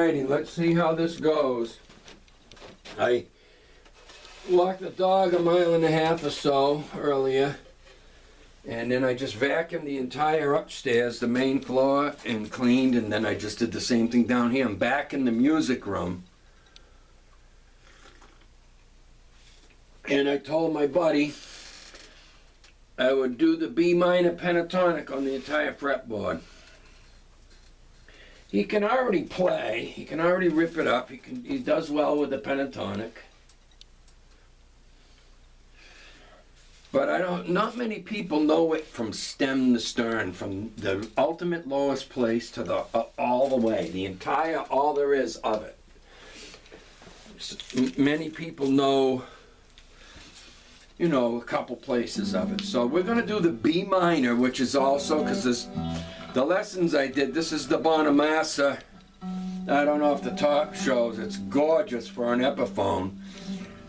Alrighty, let's see how this goes. I walked the dog 1.5 miles or so earlier, and then I just vacuumed the entire upstairs, the main floor, and cleaned, and then I just did the same thing down here. I'm back in the music room. And I told my buddy I would do the B minor pentatonic on the entire fretboard. He can already play, he can already rip it up, he does well with the pentatonic. But not many people know it from stem to stern, from the ultimate lowest place to the all the way, the entire, all there is of it. Many people know, you know, a couple places of it. So we're going to do the B minor, which is also, because the lessons I did, this is the Bonamassa. I don't know if the top shows, it's gorgeous for an Epiphone.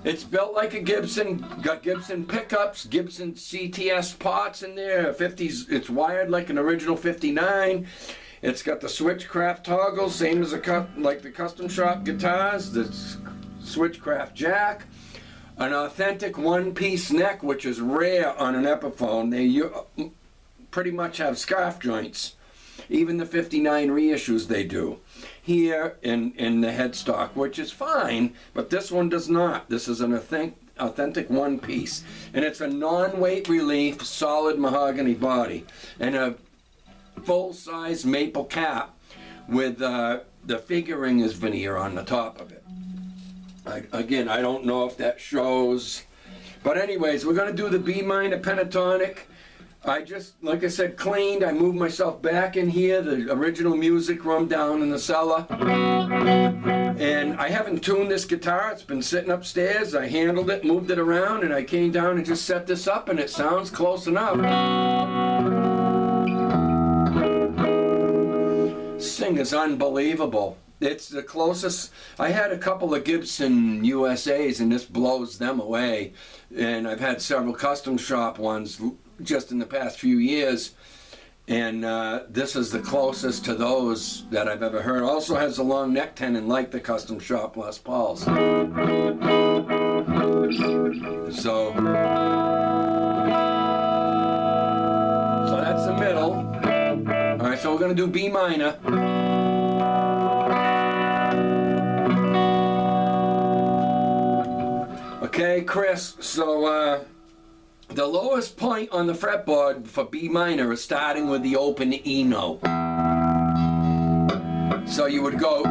It's built like a Gibson, got Gibson pickups, Gibson CTS pots in there, 50s, it's wired like an original 59. It's got the Switchcraft toggle, same as like the custom shop guitars, the Switchcraft jack. An authentic one-piece neck, which is rare on an Epiphone. They pretty much have scarf joints. Even the 59 reissues they do. Here in the headstock, which is fine, but this one does not. This is an authentic one piece. And it's a non-weight relief, solid mahogany body. And a full-size maple cap with the figuring is veneer on the top of it. Again, I don't know if that shows. But anyways, we're going to do the B minor pentatonic. I just, like I said, cleaned. I moved myself back in here, the original music room down in the cellar. And I haven't tuned this guitar. It's been sitting upstairs. I handled it, moved it around, and I came down and just set this up, and it sounds close enough. This thing is unbelievable. It's the closest. I had a couple of Gibson USAs, and this blows them away. And I've had several custom shop ones just in the past few years, and this is the closest to those that I've ever heard. Also has a long neck tenon like the custom shop Les Pauls. So that's the middle. Alright, so we're going to do B minor. Okay, Chris, so the lowest point on the fretboard for B minor is starting with the open E note. So you would go.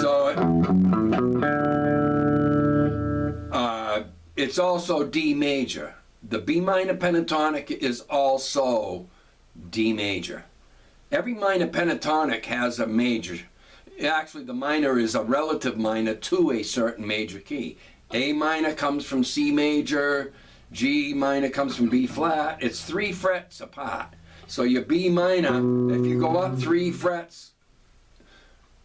So it's also D major. The B minor pentatonic is also D major. Every minor pentatonic has a major. Actually, the minor is a relative minor to a certain major key. A minor comes from C major, G minor comes from B flat. It's 3 frets apart. So your B minor, if you go up 3 frets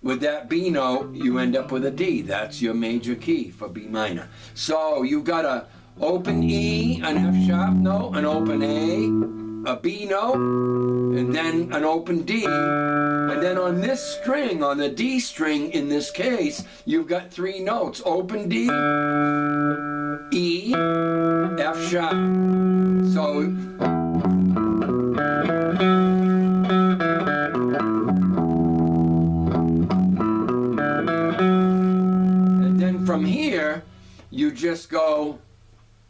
with that B note, you end up with a D. That's your major key for B minor. So you've got a open E, an F sharp note, an open A B note, and then an open D. And then on this string, on the D string in this case, you've got 3 notes. Open D, E, F sharp. So and then from here, you just go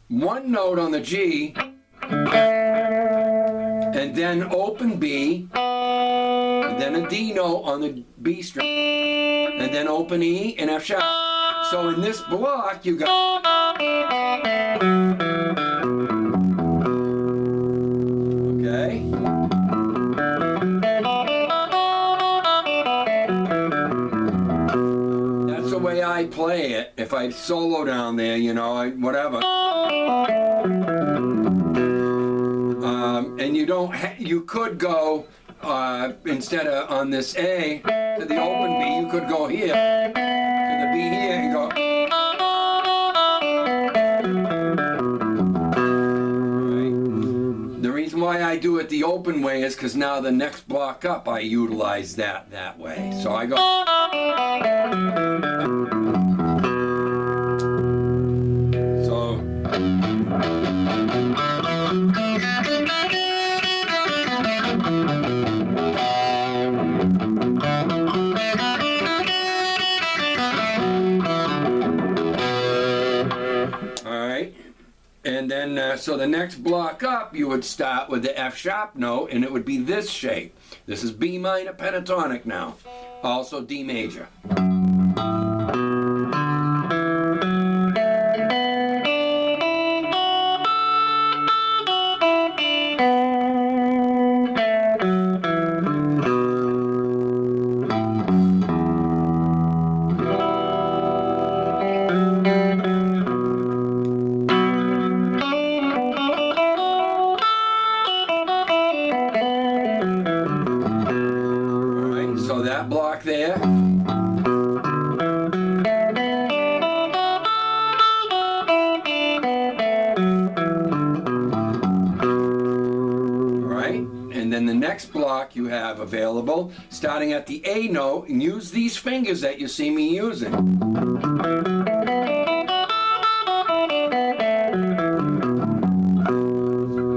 1 note on the G, and then open B, and then a D note on the B string, and then open E and F sharp. So in this block, you got. Okay. That's the way I play it. If I solo down there, you know, whatever. And you don't. You could go instead of on this A to the open B. You could go here to the B here and go. Right. The reason why I I do it the open way is because now the next block up I utilize that way. So I go. So. And then, so the next block up, you would start with the F sharp note, and it would be this shape. This is B minor pentatonic now. Also D major. Block there. Alright, and then the next block you have available, starting at the A note, and use these fingers that you see me using. You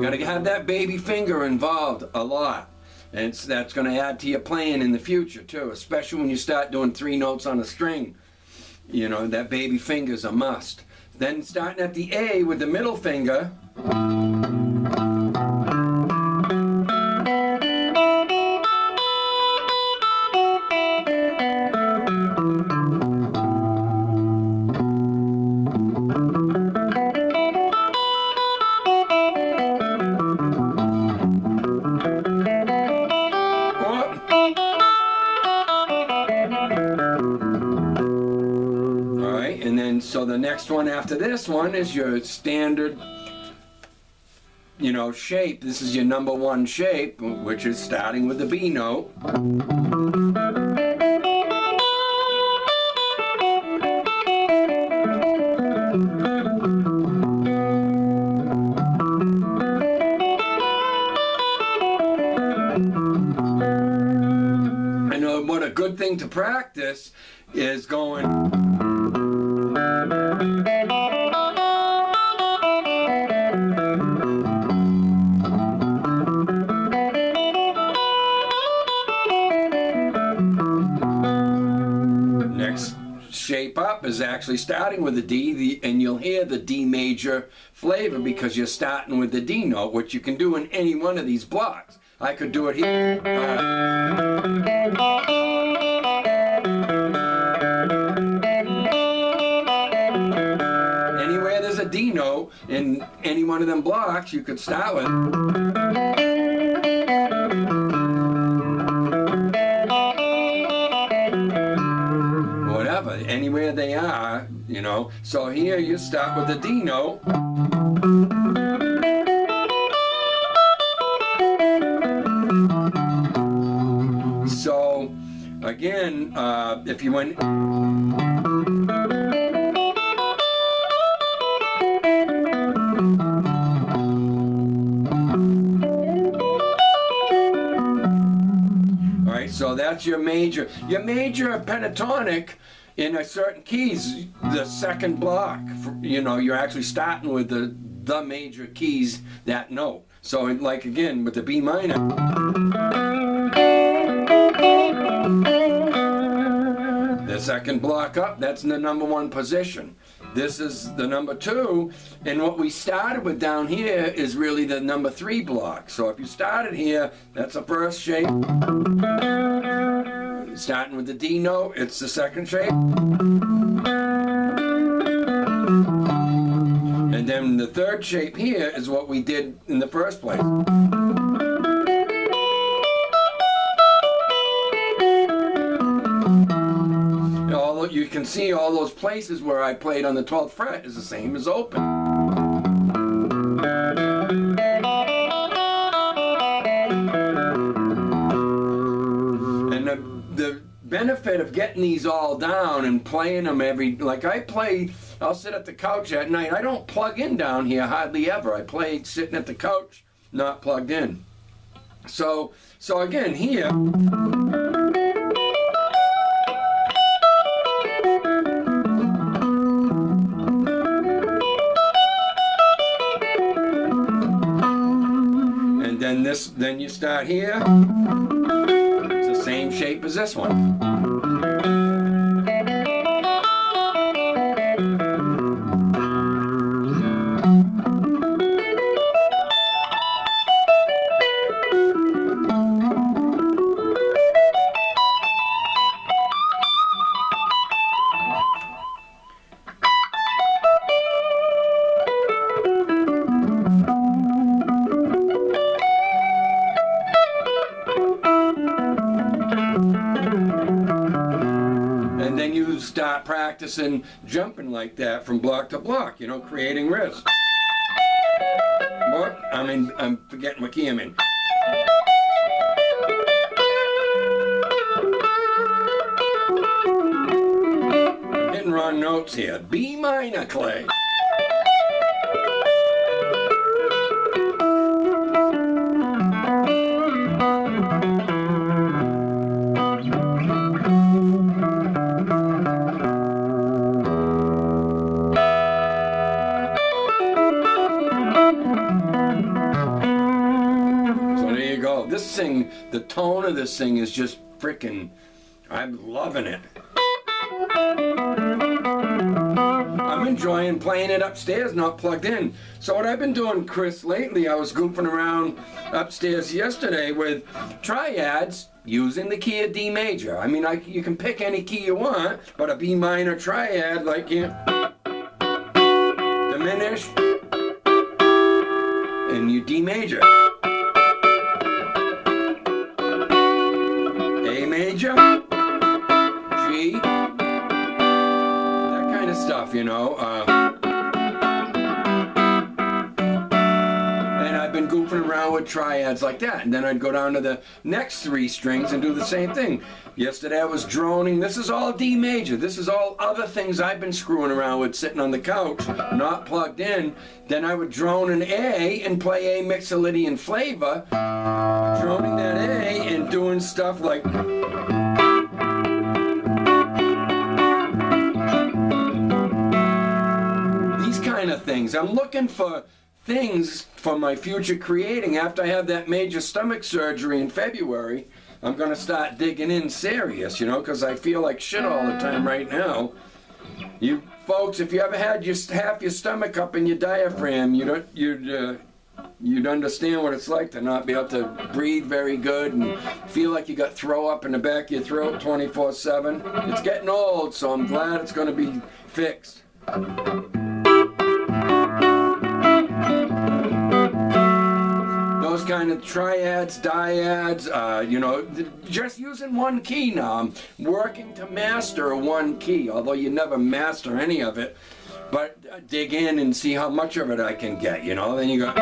gotta have that baby finger involved a lot. And that's going to add to your playing in the future too, especially when you start doing 3 notes on a string. You know, that baby finger's a must. Then starting at the A with the middle finger. So the next one after this one is your standard, you know, shape. This is your number 1 shape, which is starting with the B note. And what a good thing to practice is going. Next shape up is actually starting with the D, and you'll hear the D major flavor because you're starting with the D note, which you can do in any one of these blocks. I could do it here. Anywhere there's a D note in any one of them blocks, you could start with. Whatever, anywhere they are, you know. So here you start with the D note. So, again, if you went. Alright, so that's your major. Your major pentatonic in a certain keys, the second block, you know, you're actually starting with the major keys, that note. So, like again, with the B minor. The second block up, that's in the number 1 position. This is the number 2, and what we started with down here is really the number 3 block. So if you started here, that's the first shape. Starting with the D note, it's the second shape. And then the third shape here is what we did in the first place. You can see all those places where I played on the 12th fret is the same as open. And the benefit of getting these all down and playing them like I'll sit at the couch at night. I don't plug in down here hardly ever. I play sitting at the couch, not plugged in. So again here, and then you start here. It's the same shape as this one. And then you start practicing jumping like that from block to block, you know, creating riffs. What? I'm forgetting what key I'm in. I'm hitting wrong notes here. B minor, Clay. This thing, the tone of this thing is just freaking, I'm loving it. I'm enjoying playing it upstairs, not plugged in. So what I've been doing, Chris, lately, I was goofing around upstairs yesterday with triads using the key of D major. I mean, you can pick any key you want, but a B minor triad, like you diminish, and you D major. Major, G, that kind of stuff, you know. And I've been goofing around with triads like that. And then I'd go down to the next 3 strings and do the same thing. Yesterday I was droning. This is all D major. This is all other things I've been screwing around with sitting on the couch, not plugged in. Then I would drone an A and play A Mixolydian flavor, droning that A and doing stuff like kind of things. I'm looking for things for my future creating. After I have that major stomach surgery in February, I'm going to start digging in serious, you know, because I feel like shit all the time right now. You folks, if you ever had half your stomach up in your diaphragm, you'd understand what it's like to not be able to breathe very good and feel like you got throw up in the back of your throat 24/7. It's getting old, so I'm glad it's going to be fixed. Those kind of triads, dyads, you know, just using one key now. I'm working to master one key, although you never master any of it. But dig in and see how much of it I can get, you know. Then you go.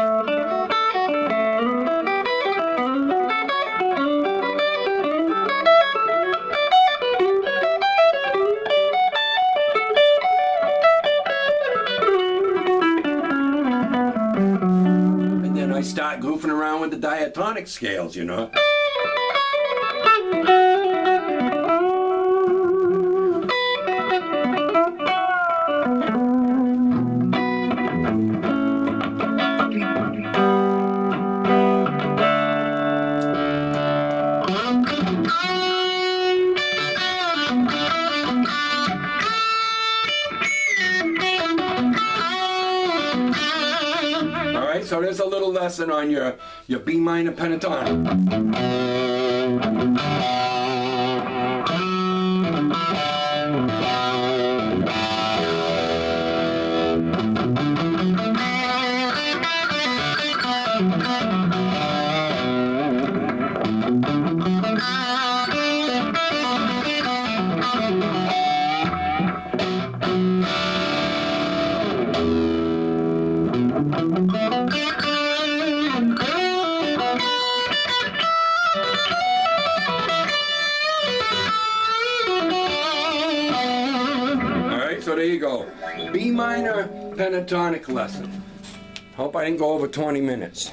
I start goofing around with the diatonic scales, you know. So there's a little lesson on your B minor pentatonic. So there you go. B minor pentatonic lesson. Hope I didn't go over 20 minutes.